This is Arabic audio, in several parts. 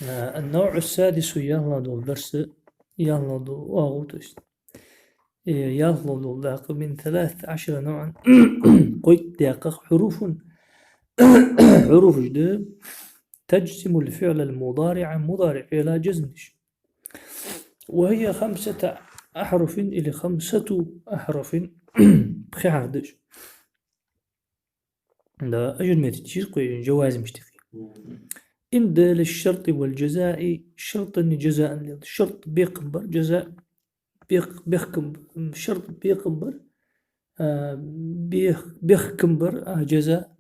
النوع السادس يهلض الدرس يهلض واغوتش يهلض ذاك من 13 نوعا قيت دقيق حروف جديد تجزم الفعل المضارع مضارع إلى جزمش، وهي 5 أحرف إلى 5 أحرف بخعدش لا أجل ما تجيش جواز مشتكي إن للشرط والجزاء شرط جزاء الشرط بيقبر جزاء بيخكمبر شرط بيقبر بيخكمبر جزاء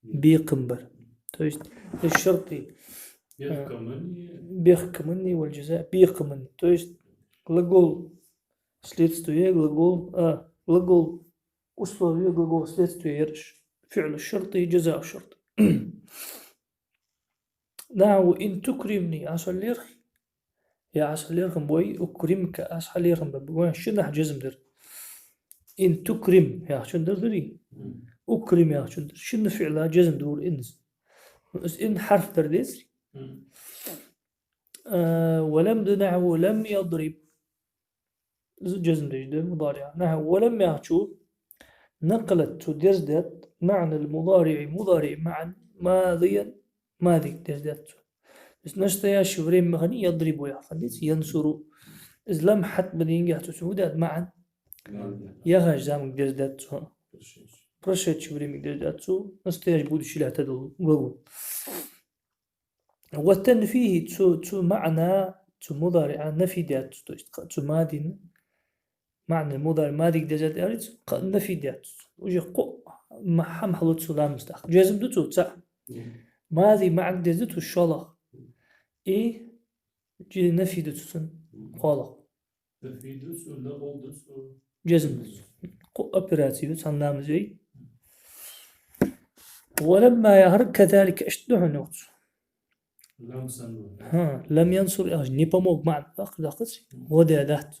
بيقبر تويست الشرطي بيخكمني والجزاء بيخكمني تويست глагол следствие глагол глагол условие глагол следствие فعل الشرطي جزاء الشرط نعم إن تكرمني أصلير يا أصليرهم بوي أكرمك أصليرهم بوي شنو جزم در إن تكرم يا شنو دري أكرم يا شنو فعل جزم دور إنز إن حرف درديس ولم نحو لم يضرب جزم در مضارع نحو ولم يحشو نقلت تدرزدت معنى المضارع مضارع معا ماضيا ماضي دردت بس نشتيا شورين مغني يضرب ويحفظ ينصر إذ لم حت بدين يحتو سودات معا يهاج زامك دردت برشت شورين دردت نشتيا جبود شيلة تدل وقو والتنفيه تو معنى تو مضارع نفي دات تو ماضي معنى المضارع ماضي دجات أريد نفي دات وجي قو محمد سلام مستخ جازم دوتو تسع ماضي معك دزت الشلخ إيه جي نفي دوتو قالق نفي دوتو ولا قول دوتو جازم دوتو قو أبراتي دوتو نام زي ولما يهرب كذلك أشتوه نوتو لم ينصر نيباموك مع أخذ ودا دات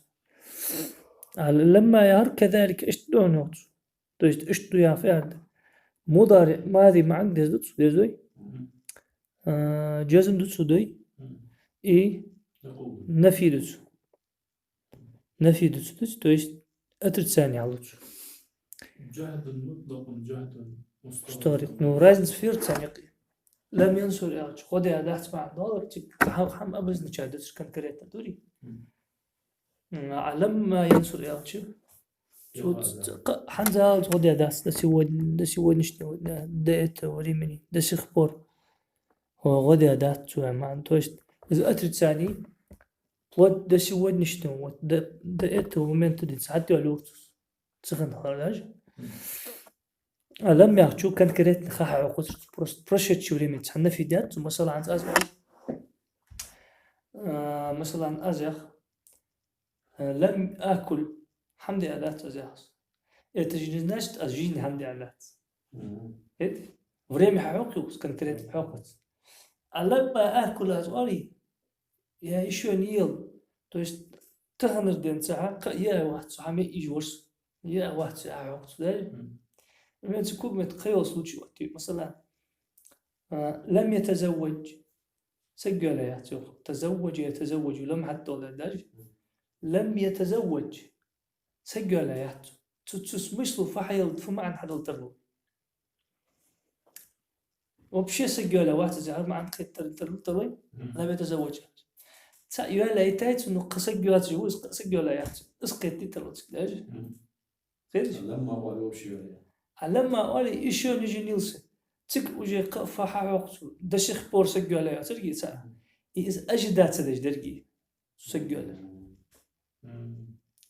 لما يهر كذلك اشتو نوت تويست اشتو يا فعل مضارع ماضي معك دزوي جزم دوتسو دوي اي نفي دوتسو تويست اتر ثاني على دوتسو جهد مطلق جهد مستغرق نو رايزن سفير ثاني لم ينصر يا خدي دات مع دولار تك حم ابز نشادس كان كريت دوري لما ينصر يا حنزا غدي داس دسي نشتي ديت وريمني دسي خبور هو غدي دات شو ما انتوشت إذا أترد ثاني ود دسي نشتي ديت ومن تدين ساعتي الوقت سخن خلاص لم يحكوا كان كريت خاح عقود برشة شوريمي تحنا في دات مثلا عن أزغ مثلا أزغ لم آكل حمدي ألات أزغ تجناش تأجين حمدي ألات إيه وريمي حقوقي كان كريت حقوقي لما آكل أزغري يا إيشو نيل تويست تغنر دين ساعة يا واحد صحامي إيجورس يا واحد ساعة وقت ذلك من تكون متخيل سوتشي وقتي مثلا لم يتزوج سجل يا تزوج يتزوج لم حتى ولا داج لم يتزوج سجل يا تسمش له فحيل فما عن حدا الترلو وبشي سجل واحد زعل ما عن خيط تروي لم يتزوج يا ليتايت انه سجل جوز سجل يا اسقيتي ترلو داج لما قالوا شي لما قال إيشو نيجي نيلسون تك وجه فحا وقت دشخ بور سجل يا ترجي ساعة إذا أجدات سدش درجي سجل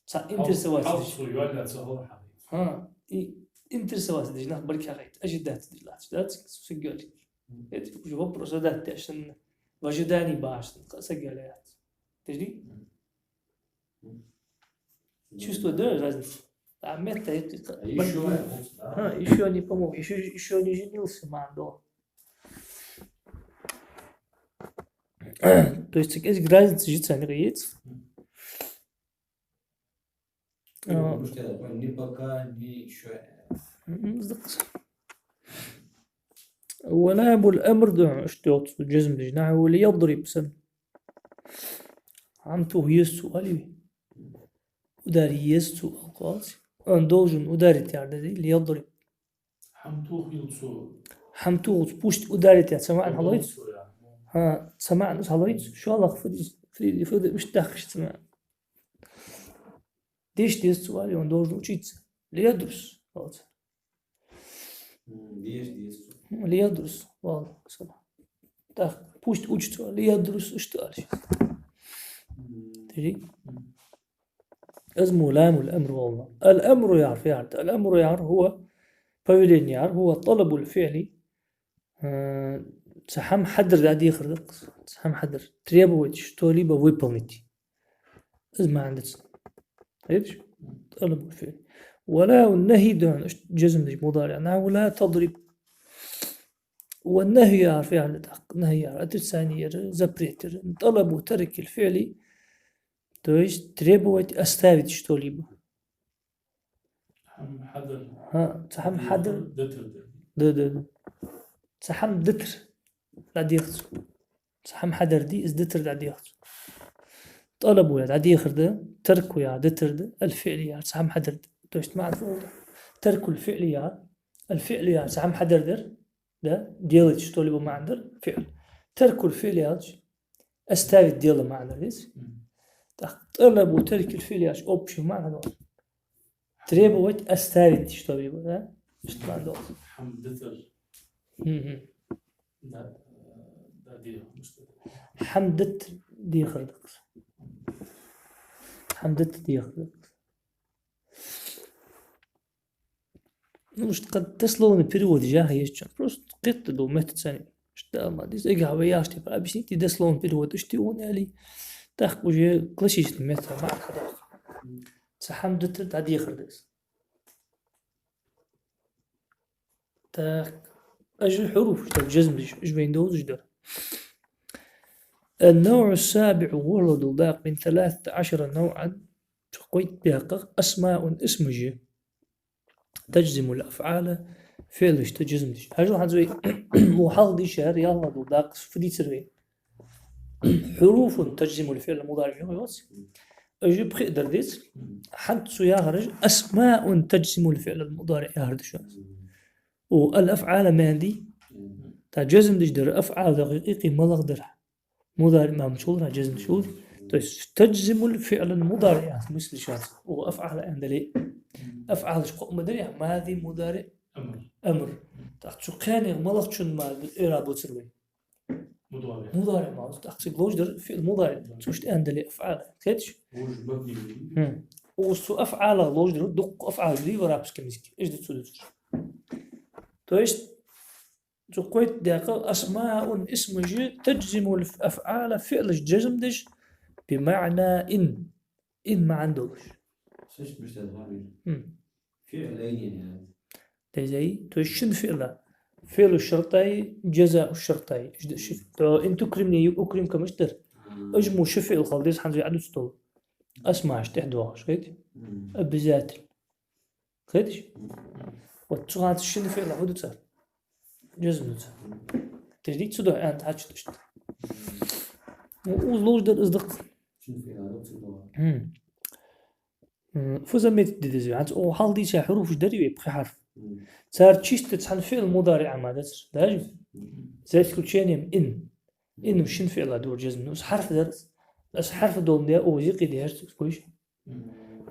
سا إنتر سوات ها إنتر سوات دش نخ بركة غيت أجدات دش لا أجدات سجل وجه بروسدات عشان وجداني باش سجل يا تجدي شو استو ده لازم عملت еще не помог, еще не женился, мандо. То есть есть разница жить не яиц. Не пока, не еще. ولام الأمر دون اشتوت الجزم دي نحو ليضرب سن عمتو يسو ألي وداري يسو أوقات أندوجن وداري يعني ليضرب حمتوه يلصو حمتو بوشت وداري يعني سمعنا حضرت يلصو يعني ها سمعنا حضرت شو الله فريد مش داخش سمع ديش سؤال أندوجن وشيت ليدرس خلاص ليدرس والله صراحة داخل بوشت وجت ليدرس اشتغل تجي اسمه لام الأمر والله الأمر يعرف الأمر يعرف هو بافيلين يعرف هو الطلب الفعلي سحم حدر ذا يخرج سحم حدر تريبويتش تولي بويبلنتي اسمع عندك ايش طلب الفعلي ولا النهي دون جزم دي مضارع نعم ولا تضرب والنهي يعرف نهي يعرف الثانية زبريتر طلب وترك الفعل تويش تريبويت أستاذ توليبه حم حذر ها تحم حدر دتر ده تحم دتر لا يخص تحم حدر دي إز دتر لا يخص طلبوا يا عادي يخرده تركوا يا دتر ده الفعل يا تحم حدر ده تويش ما عرفوا تركوا الفعل يا الفعل يا تحم حدر ده ديالج توليبه ما عندر فعل تركوا الفعل يا أستاذ دياله ما عندر ليش طلب وترك الفعل اوبشن معنى دول تريبوت استارد تشتري بقى اشتغل دول حمدتر دا دي حمدت دي خردك حمدت دي خردك مش قد تصلون بريود جاه يشجع بروست قط دو مت ثاني اشتا ما ديس اجا وياش تبقى بشي تي دسلون بريود اشتيون علي تاخ وجه كلشيش المتر مع خداق تحمدت تعدي خردس تاخ أجل حروف الجزم إيش بين دوز جدر النوع السابع ورد ضاق من 13 نوعا قويت دقق أسماء اسمجي تجزم الأفعال فعلش تجزمش هجو حزوي محاضي شهر يلا ضاق فدي تسروي حروف تجزم الفعل المضارع يوصي أجي بقدر ديت حد يهرج أسماء تجزم الفعل المضارع يهرج شو والأفعال ماندي تجزم دجدر أفعال دقيقي ما نقدر مضارع ما مشغول جزم شو تجزم الفعل المضارع مثل شات وأفعال عندلي أفعال شقق مدري ماضي مضارع أمر تحت شو كان ملق شن ما إرادة تسوي مضارع ما تحت لوج در فعل مضارع شوش عندلي أفعال كذش وسو أفعال لوج در دق أفعال دي ورابس كمسك إيش تسوي تويش قويت دقيقة أسماء اسم جي تجزم الأفعال فعل الجزم دش بمعنى إن ما عندوش شش مش تفهمين فعلين يعني زي تويش شن فعل الشرطي جزاء الشرطي إن تكرمني أكرمك مشتر أجمو شفع الخالديس حنزي عدو ستول أسمعش تحدوهاش خيت بذات خيتش وتشغلت الشن فعل عودو تسار جزم تسار تجديد سدو أنت حاجتش وزلوج در إصدق شنو في هذا فزمت ديزي عاد او حال دي حروف دري يبقى حرف صار تشيست تحن فعل مضارع ما درس داج زي كل شيء ان مش فعل دور جزم بس حرف درس بس حرف دون ده او يقي دي هرت كويس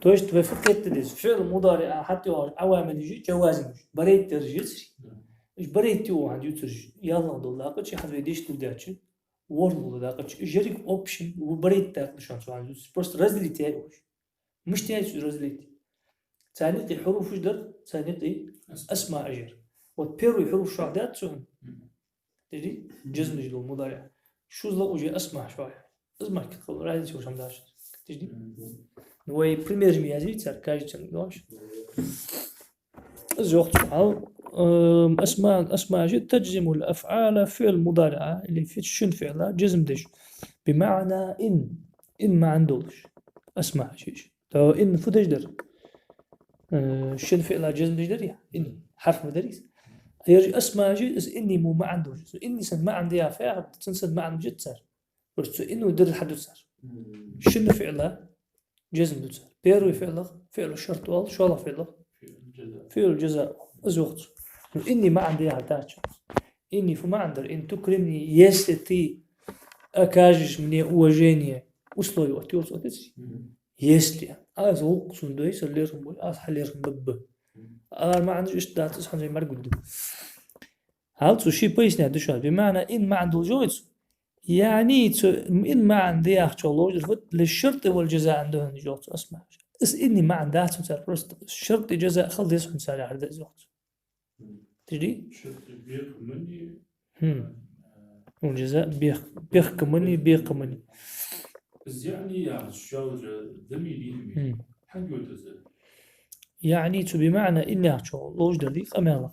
تويش تفكرت ديز فعل مضارع حتى عوامل يجي جوازم بريت ترجس ايش بريت تو عند يترج يلا دول شي حد يديش توداتش وورد داقش جريك اوبشن وبريت تاخذ شانس عند بس رزلي تاعي مش تاعي رزليتي ثاني حروف جدر ثاني اسماء اجر والبيرو حروف شعدات سهم تجي جزم جلو مضارع شو زلق وجي اسماء شوية اسماء كتقول رايد شو شمداش تجي نوي بريمير ميازي تسار كاجي تنقاش الزوق تعال اسماء جد تجزم الافعال فعل مضارعة اللي في شن فعلها جزم دش بمعنى ان ما عندوش اسماء شيش تو إن فدش در شن فعل جزم دش دريا إن حرف مدريس يرجع اسمع جد إني مو ما عنده جد إني سن ما عندي يا فاعل تنسد ما عنده جد صار بس إنه يدر الحد صار شنو فعله جزم دوت صار بيرو فعله شرط وال شو الله فعله فعل الجزاء أزوقت إني ما عندي يا تاج إني فما عندر إن تكرمني يستي أكاجش مني وجيني وصلوا يوتي وصلتي يستي أزوق سندوي سليرهم بول حليرهم بب ما عندش إيش دات إيش حنجي مرقد هل شيء بيس نه دشوار بمعنى إن ما عنده جوز يعني إن ما عندي أخشولوج للشرط والجزاء عندهم جوز أسمع إني ما عندها تمثال برست الشرط الجزاء خلص يسحن سالي على ذا جوز تجدي شرط بيخ مني والجزاء بيخ كمني بس يعني يا الشاور ذمي حق يوتزل يعني بمعنى إني أخشولوج دقيق أمامك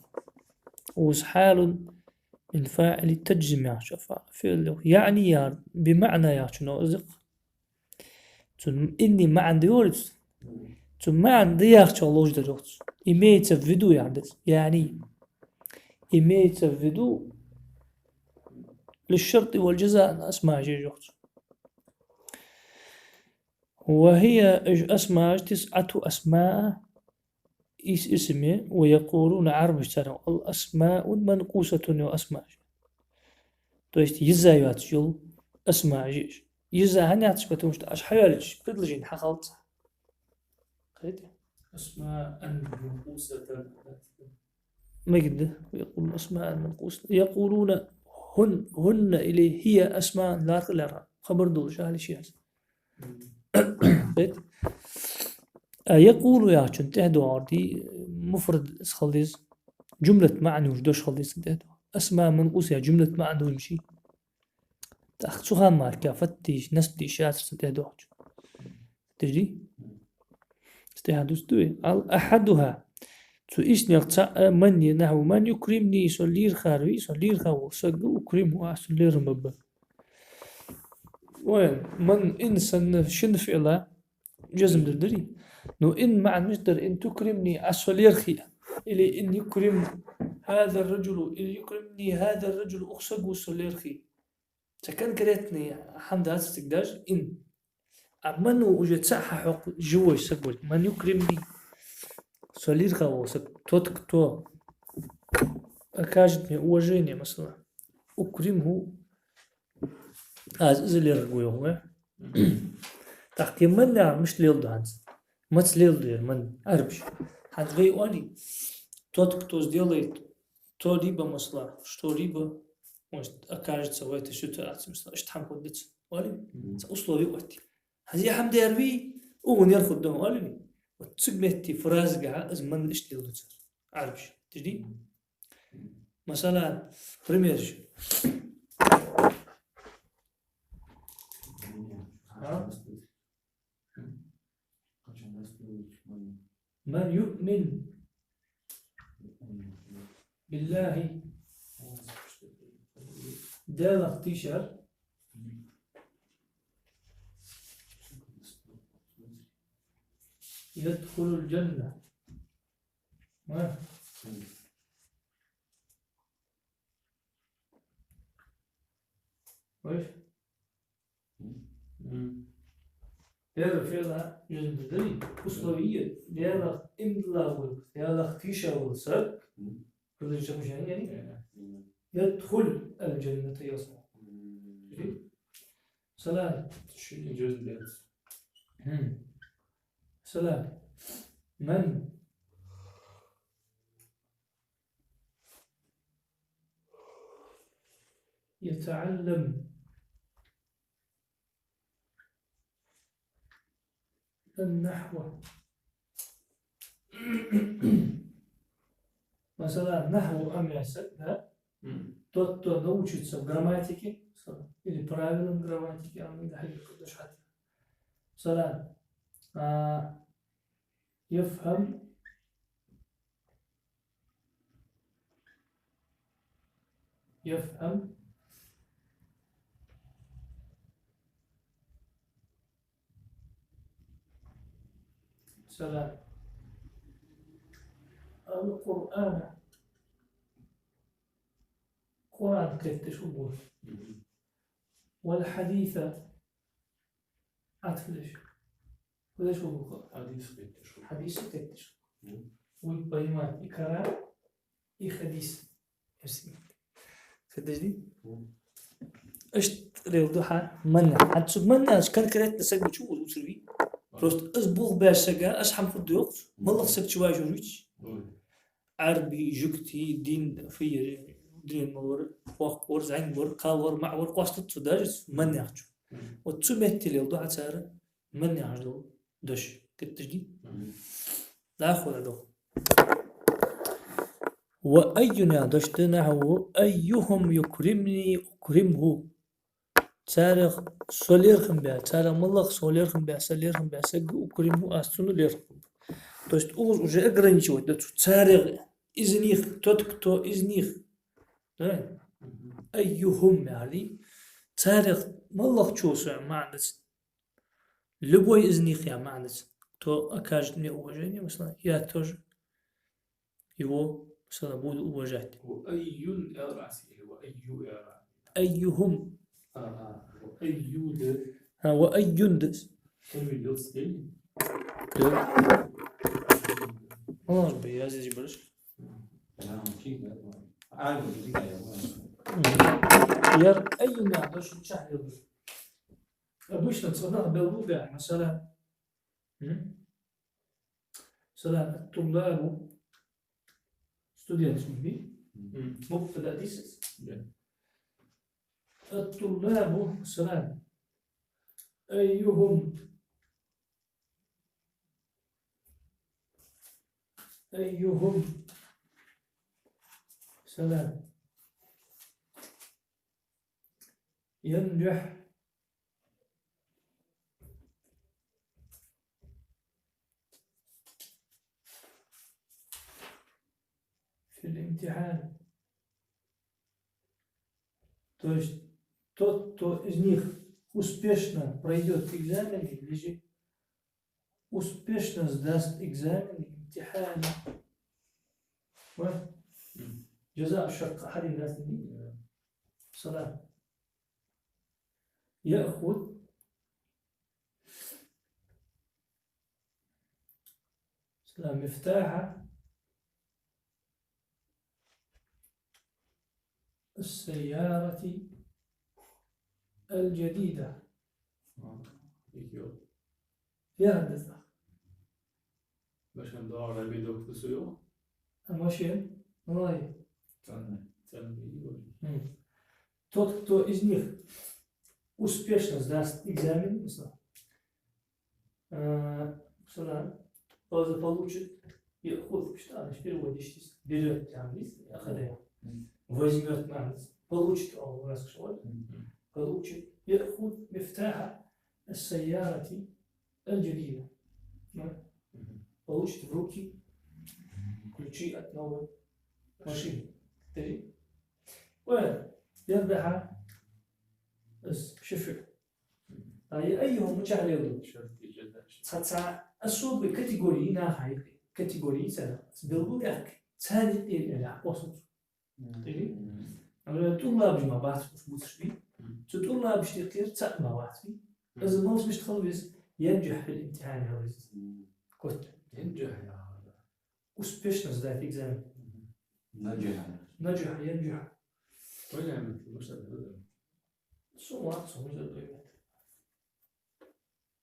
وحال من فاعل تجزم شفا فعل يعني يا بمعنى يا شنو أزق إني ما عندي ورد ما عندي يا شلوش دروت إيميت فيديو يعني إيميت فيديو للشرط والجزاء أسماء جيجوت وهي أسماء 9 أسماء اسمه ويقولون عرب اشتروا الأسماء منقوصة وأسماء تويست يزايات جل أسماء جيج يزا هنياتش بتمشت أش حيالج بدلجين حخلت قيد أسماء منقوصة ما قد يقول أسماء منقوصة يقولون هن إليه هي أسماء لا خبر دول شاهل شيء قيد يقول يا شن تهدو عردي مفرد خليز جملة معنى وجدوش خليز تهدو أسماء منقوصة جملة معنى ومشي تأخذها ماركة فتش نسبتي شاتر تهدو تجدي استهدو ستوي أحدها إيش نقطع من نحو من يكرمني يصلير خاروي يصلير خاو سجو أكرمه أصلير مبا وين من إنسان شن فعله جزم دردري نو إن مع المصدر إن تكرمني أصلير خي إلي إن يكرم هذا الرجل إلي يكرمني هذا الرجل أخسق وصلير خي تكن كريتني حمد هذا استقداج إن من وجد صح حق جوا يسقول من يكرمني صلير خاو توتك تو أكاجتني وجيني مثلا أكرمه أزل يرجوه هو تحكي من لا مش ليل دهانس ما تليل دير من أربش هتغي أني توتك توز ديالي تو ريبا مثلا شتو ريبا مش أكاجت سويت شو تأتي مثلا إيش تحمل دت ولي أصله وقتي هذه حمد يروي ونرخد ده ولي وتسجلتي فراز جها أزمن إيش ليل دت أربش تجدي مثلا بريميرش من يؤمن بالله ده اختيشر يدخل الجنة ما وإيش دير فعلها جزم تدري أصلوية دير إملا دير اختيشر والسر كل شيء مش يعني يدخل الجنة يصنع سلام شنو جزء سلام من يتعلم النحو مثلا نحو أمياسك тот, кто научится в грамматике или правилам грамматики, а мы дохли до шхати. مثلا يفهم مثلا القرآن قرآن كتش أبوه والحديث أتفلش فلش أبوه حديث بيتشو حديث كتش والبيمات إكرام حديث يرسمي فدجدي اشت ريوضحا منع هتسب منع كان كريت نسق بشو وسوي بروست أصبغ باشجع أشحم في الدوق والله سكت شوي جوريش عربي جوكتي دين في دين مور وق ورز عين مور قاور مع ور قاست تدرس من يحجو وتسمت لي وضع سعر من يحجو دش كتجدي لا أخذ له وأينا دشتنا هو أيهم يكرمني أكرمه تاريخ سوليرخم بها تاريخ ملخ سوليرخم بها سوليرخم بها سج أكرمه أستون ليرخم دوست أوز وجه أقرن شو دوست تاريخ إزنيخ تدكتو إزنيخ أيهم يعني تاريخ ملخ شو سع معنس لبوي إزنيخ يا معنس تو أكاجتني أوجيني مثلا يا توج يو مثلا بود أوجهت وأي أراسي وأي أراسي أيهم وأي ده ها وأي دس كلمة يوصل والله بيازي جبرش أنا مشيت عارف اللي كده ير أي نعم شو تشحن يضر أبوش نتصنع بالوضع مثلا مثلا الطلاب students بي مبتدأ ديسس الطلاب مثلا أيهم مثلا ينجح في الامتحان то есть тот, кто из них успешно пройдет экзамен или же успешно сдаст экзамен امتحان جزاء الشق أحد الناس دي صلاة يأخذ مفتاح السيارة الجديدة يحدث باش ندور على بيدوك تسويو ماشي راي تنبيه тот, кто из них успешно сдаст экзамен, получит, يأخذ что переводишь, берет أخذها, возьмет получит, получит, يأخذ مفتاح السيارة الجديدة, получит в руки ключи от новой машины. ويربح الشفع أيهم مشاهد يضرب تسعة الصوب كاتيجوري ناحية كاتيجوري سنة بالبوكاك ثاني إلى وسط تيجي أنا طلاب جماعة بعض مش بي طلاب بيشتغل تسعة ما بعض بي إذا ما مش تخلص ينجح في الامتحان هذا كنت ينجح يا هذا وسبيشنال ذات إكزام نجح ينجح وين عملت المسألة صوات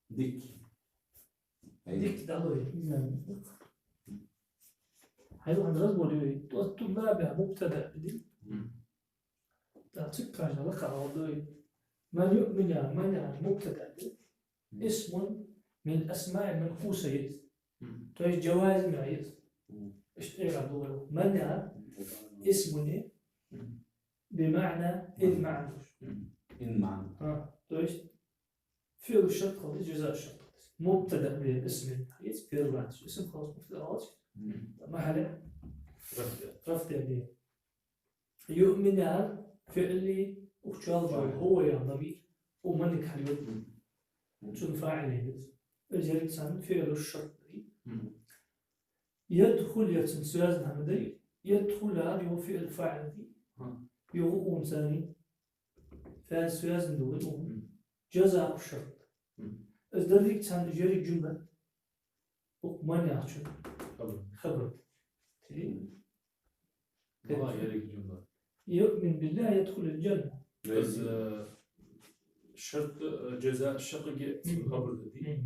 ديك ديك دعوة إكزام هاي عند رجل الطلاب مبتدأ بدي تعطيك كاجنا لك على من يؤمن من مبتدأ اسم من الأسماء المنقوصة تويش جواز معيز اشتغل على منع اسم بمعنى المعنى تويش فعل الشرط خلاص جزاء الشرط مبتدأ بالاسم المعيز فعل بعد اسم خلاص مبتدأ خلاص محل رفض يعني يؤمن فعل وشال هو يا ضمير ومنك حلو شو فاعل الجريد سان فعل الشرط يدخل يتسن سياز محمدي يدخل هذا هو فعل فاعل يغوون ثاني فاز من دول جزاء الشرط أصدرك عند جاري جملة وما يعشون خبر ما يريك جملة يؤمن بالله يدخل الجنة بس شرط جزاء الشقق خبر دي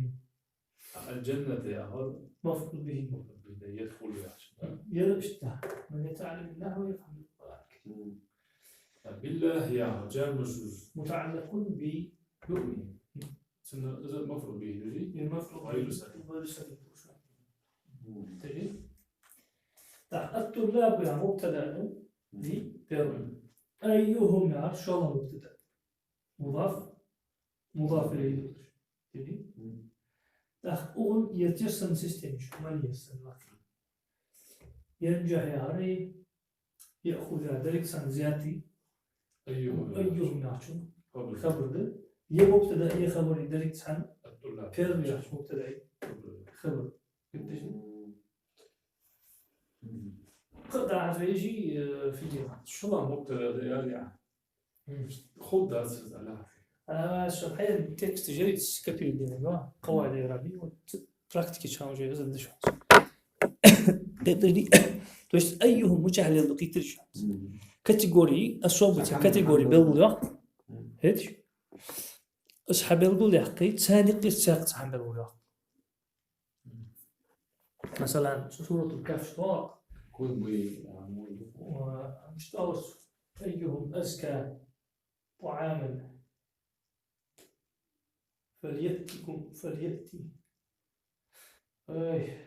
الجنة يا هر مفعول به يدخل يعني يرشته من يتعلم الله ويفهم القرآن بالله يا جار مجوز متعلق ب يؤمن سنة إذا المفروض به يجي المفعول غير به سليم. غير سليم تجي الطلاب يا مبتدأ بيرون أيهم يا شو الله مبتدأ مضاف إليه تجي أون يتجسم سيستم شو ما يجسم ينجح يا هري يأخذ ذلك سن زيادتي أيهم يعشون خبر ده يمبتدأ أي خبر يدرك سن الطلاب بيرون يعش مبتدأ خبر قديش قطع يجي في اليوم شو ما مبتدأ يعني خذ درس على أنا الحقيقة التكست جريد كبير دينا قواعد إعرابية وبراكتيكي شلون جاي هذا شو تدري توش أيهم مجهل اللي ترجع كاتيجوري الصوب كاتيجوري بالوقت هيش أصحاب الوقت ثاني قصة أصحاب الوقت مثلا سورة الكهف طاق كل بي ومش تعرف أيهم أزكى طعاما فليأتي أي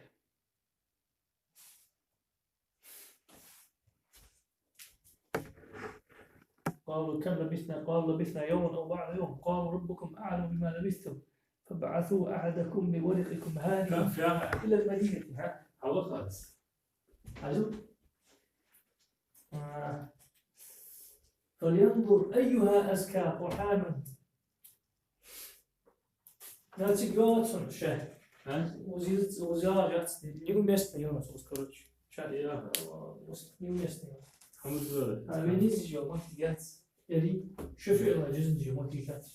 قالوا كم لبثنا قال لبثنا يوما أو بعض يوم قالوا ربكم أعلم بما لبثتم فابعثوا أحدكم بورقكم كان هذه في عام إلى المدينة هذا خالص عجب فلينظر أيها أزكى طعاما ناتي جواتسون شاه وزيارة اليوم يستني يوم سوسكروتش شاد يا يوم يستني الحمد لله أبينيز جو ما تيجات يلي شوف الله جزء جو ما تيجات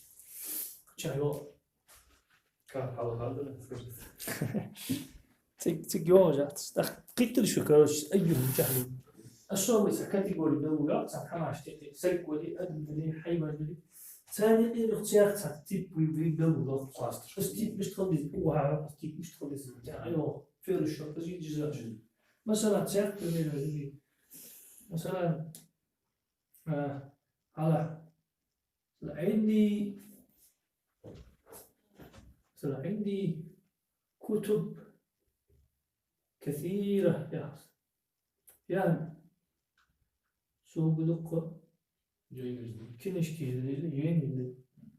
شايو كان هذا تجوجات قتل شكروش أيهم جهل الصوم كاتيجوري دولة سامحنا اشتكي سيكولي أدنى حيوان ثاني غير اختيار تكتيب ويبدأ خلاص استيب مش تخلص وها استيب مش تخلص أيوه فعل الشرط زي جزاء مثلا تساق تمرين مثلا على عندي كتب كثيرة يعني سوق دقة جاي كنش كذا يعني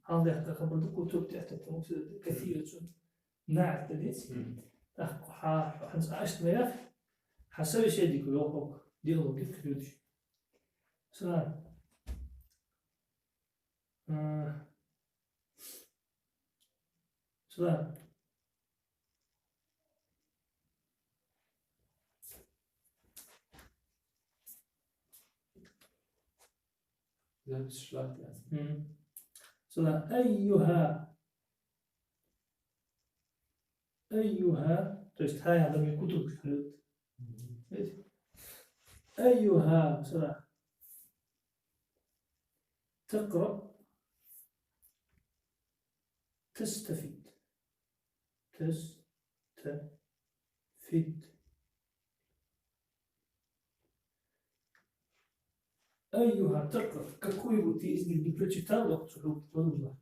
هذا يحتاج خبر كتب تحت كثيرة نعت تديس عشت مياه حسب شيء ديكو يوقف ديالو كيف كيفش سلام سلام لا بس شلات يعني سلام أيها تست هاي هذا من كتب حلوت أيها سلام تقرأ تستفيد أيها تقرأ ككوي بوتيز اللي بيبرتشتار وقت سلوك والله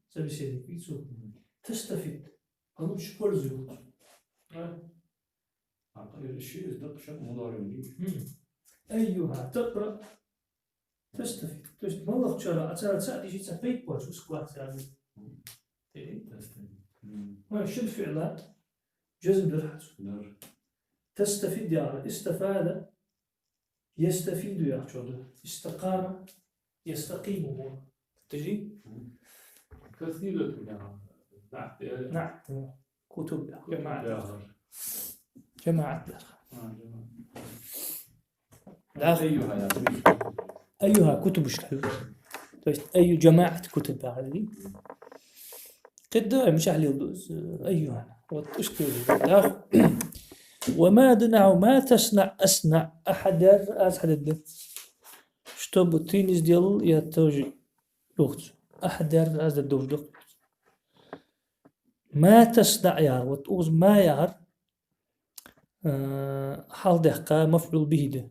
سبي سيدي بيسو تستفيد أنا مش برزو الشيء يصدق شيء مضارع لي أيها تقرأ تستفيد والله تشارع أتساعد شيء تفيد واش وسكوات يعني ما شو الفعلات جزم درحت تستفيد يعني استفاد يستفيد يا شغل استقام يستقيم هو تجي كثيرة نعم كتب جماعة لا أيها يا أيها كتب الشهر أي جماعة كتب هذه قد مش على يدوز أيها وتشتري وما دنع ما تصنع أصنع أحد الدين شتوب تينيز ديال يتوجي لغت أحد هذا الدوج ما تصنع يار وتوز ما يار حال دهقا مفعول به ده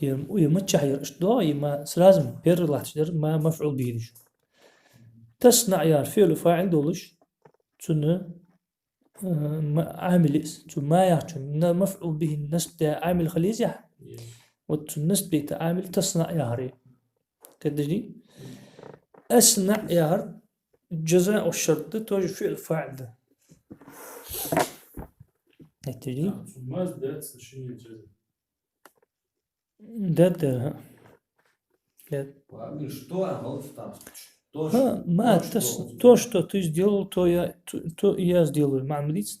يمتشح يرشدو يما سلازم بير الله تشدر ما مفعول به دش تصنع يار فعل فاعل دولش تنه عامل ما يعتن مفعول به النسب عامل خليزي والنسب عامل تصنع ياري كدجي أصنع يار جزاء الشرط توجد فعل فاعل ده نتيجي ما ازداد شنو الجزء ده وأمي شتو أغلط ما то, что ты сделал, то я сделаю. ما عمليت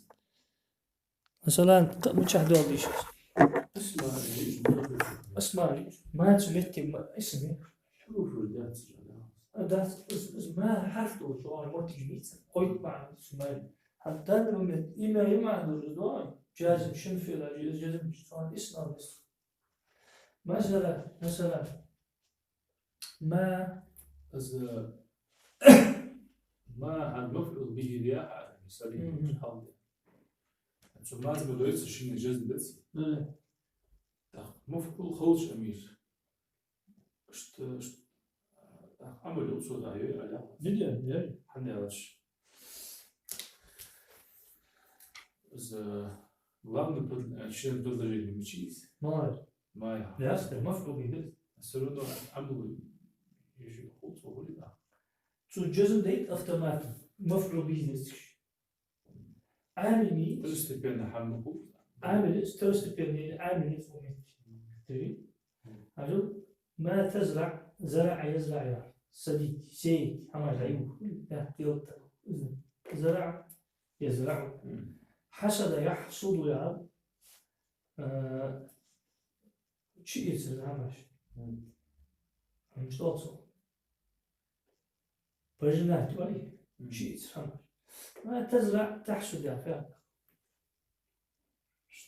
مثلا مش هدول شيء اسمع ما سمعت اسمي شوف ذات ده ما حرف شو ما تجميت قيد مع اسمي حتى لما إما عند جازم شن في جازم شلون اسمه بس مثلا ما ما عن مفعول به رياح سليم الحمد شو ما تبغيت شنو الجزء بس مفعول خلش أمير شت عمل أصول على جدا حنيرش главный член предложения учись ما لا مفعول به سرنا عمل يجي خلص وقولي لا شو الجزم ديت автомат مفعول به عامل مين تستبين حمله عامل استوستبين عامل فوميت تري هذا ما تزرع زرع يزرع يا صديق شيء عمل عيوب زرع يزرع حصد يحصد يا شيء يزرع مش توصل بجنات ولي شيء يزرع ما تزرع تحصد يا فعلا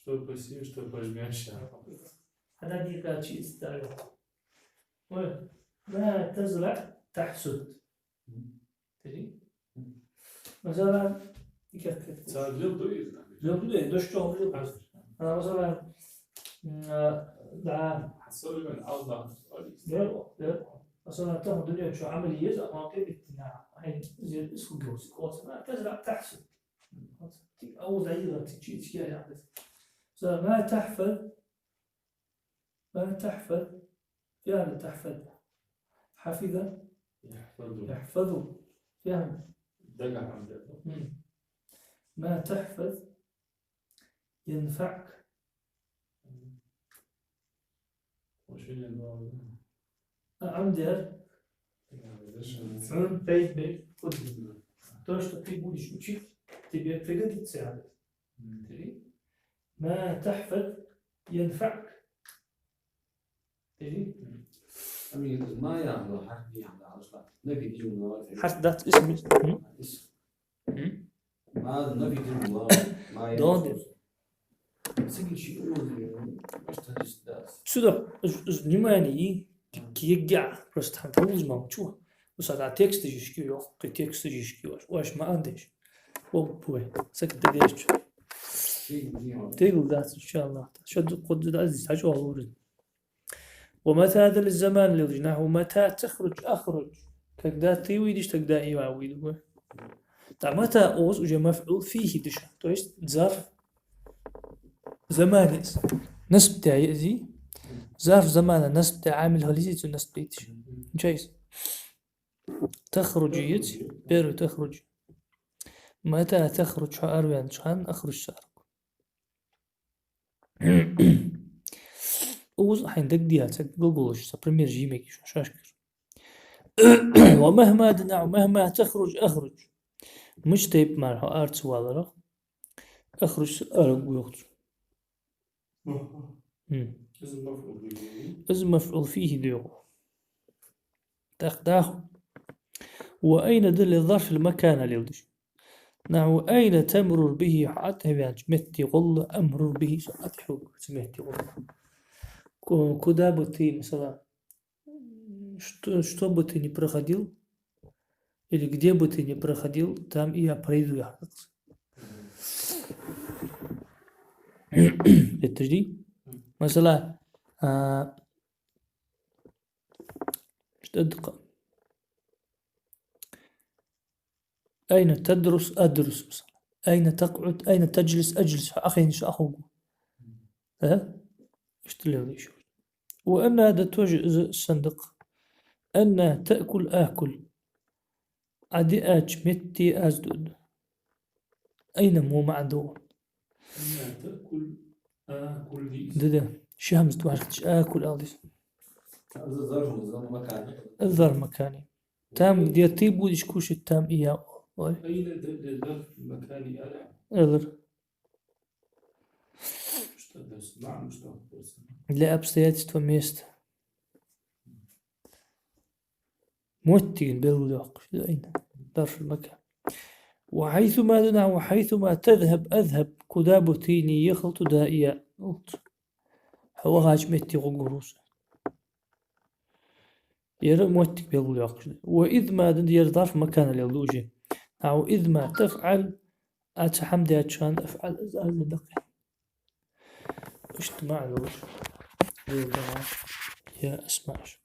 что посеешь, что пожмешь. هذا دي شيء يستعمل ما تزرع تحصد تدري مثلا تعلم دويز لو كده دوش شغل أنا مثلا حصل من الله لا مثلا تاخذ دنيا شو عملية ما قيمة هاي زي اسمه جوز كوس ما تزرع تحصد أو زي تجي يعني ما تحفظ فعل تحفظ حفظ يحفظ فعل دقع عندك ما تحفظ ينفعك وشنو النوع عندر عن بيت قدم توش تقيبوني شو شيء تبي فقد تساعد تدري ما تحفظ ينفعك تدري أمي ما يعمل حرف يعني أصلا نبي جملة حرف ذات اسم ما نبي جملة ما دون سجل شيء مش تدرس سودا زنيماني كي يقع بس تحمل ما شو بس هذا تكست يشكيو كي تكست يشكيو واش ما عندش بوي سكت دقيقة تقول ذات إن شاء الله شد قد عزيز حاجة أورد ومتى هذا الزمان اللي رجناه متى تخرج أخرج كذا تيوي ديش تقدر يواوي تاع متى أوز وجا مفعول فيه دش تويست ظرف زمان نسب تاعي زي ظرف زمان نسب تاع عامل هليزي نسب تاعيش جايز تخرج يت بيرو تخرج متى تخرج شو أروان شان أخرج شارك اوز حين دقديها تقولش سبريمير جيميك شو شاشكر ومهما دنع مهما تخرج أخرج مش تيب مالها أرتس والله أخرج أرق ويخرج اسم مفعول به اسم مفعول فيه ديو تاخداه. وأين دل الظرف المكان اللي يلدش نحو أين تمرر به حتى يعني متي غل أمرر به ساعات حب سمعتي غل كدا بتي مثلا что бы ты ни проходил или где бы ты ни проходил, там и я пройду я. التجديد مثلا صدق أين تدرس أدرس مثلا أين تقعد أين تجلس أجلس أخي شو أخوك اشتري شو. وأن هذا توجه الصندوق أن تأكل آكل عدي متي أزدد أين مو معدوم أن تأكل آكل دي ده شمس توحش آكل أليس هذا ظرف نظام مكان الظر مكاني تام دي طيب وديش كوش التام إياه أين الظرف المكاني أنا أذر مش نعم مش لا обстоятельства места موتين بالولاق أين ظرف المكان. وحيثما دنا وحيثما تذهب أذهب كدابتيني يخلط دائيا هو غاج متي غوروس ير موتك بالولاق. وإذ ما دن ير ظرف مكان اليلوجي أو إذ ما تفعل أتحمد أتشان أفعل أزال دقيق اجتماع الوجه يا أسمعش